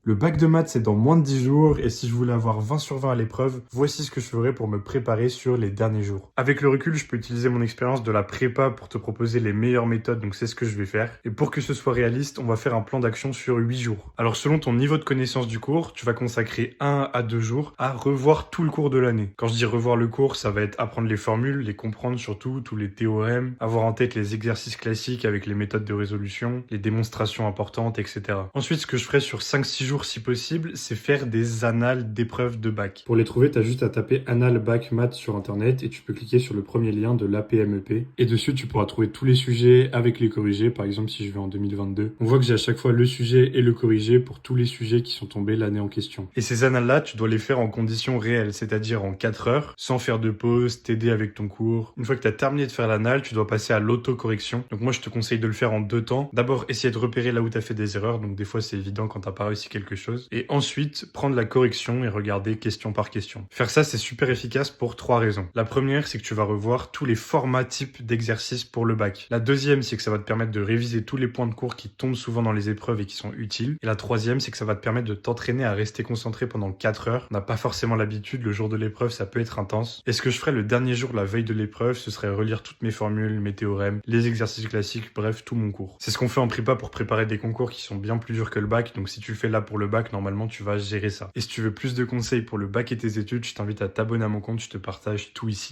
Le bac de maths, c'est dans moins de 10 jours et si je voulais avoir 20 sur 20 à l'épreuve, voici ce que je ferais pour me préparer sur les derniers jours. Avec le recul, je peux utiliser mon expérience de la prépa pour te proposer les meilleures méthodes, donc c'est ce que je vais faire. Et pour que ce soit réaliste, on va faire un plan d'action sur 8 jours. Alors selon ton niveau de connaissance du cours, tu vas consacrer 1 à 2 jours à revoir tout le cours de l'année. Quand je dis revoir le cours, ça va être apprendre les formules, les comprendre surtout, tous les théorèmes, avoir en tête les exercices classiques avec les méthodes de résolution, les démonstrations importantes, etc. Ensuite, ce que je ferai sur 5-6 jours si possible, c'est faire des annales d'épreuves de bac. Pour les trouver, t'as juste à taper annales bac maths sur internet et tu peux cliquer sur le premier lien de l'APMEP. Et dessus, tu pourras trouver tous les sujets avec les corrigés. Par exemple, si je vais en 2022, on voit que j'ai à chaque fois le sujet et le corrigé pour tous les sujets qui sont tombés l'année en question. Et ces annales-là, tu dois les faire en conditions réelles, c'est-à-dire en 4 heures, sans faire de pause, t'aider avec ton cours. Une fois que t'as terminé de faire l'annale, tu dois passer à l'autocorrection. Donc moi, je te conseille de le faire en 2 temps. D'abord, essayer de repérer là où t'as fait des erreurs. Donc des fois, c'est évident quand t'as pas réussi quelque chose. Et ensuite, prendre la correction et regarder question par question. Faire ça, c'est super efficace pour 3 raisons. La première, c'est que tu vas revoir tous les formats types d'exercices pour le bac. La deuxième, c'est que ça va te permettre de réviser tous les points de cours qui tombent souvent dans les épreuves et qui sont utiles. Et la troisième, c'est que ça va te permettre de t'entraîner à rester concentré pendant 4 heures. On n'a pas forcément l'habitude, le jour de l'épreuve, ça peut être intense. Et ce que je ferais le dernier jour, la veille de l'épreuve, ce serait relire toutes mes formules, mes théorèmes, les exercices classiques, bref, tout mon cours. C'est ce qu'on fait en prépa pour préparer des concours qui sont bien plus durs que le bac. Donc si tu le fais là pour le bac, normalement, tu vas gérer ça. Et si tu veux plus de conseils pour le bac et tes études, je t'invite à t'abonner à mon compte, je te partage tout ici.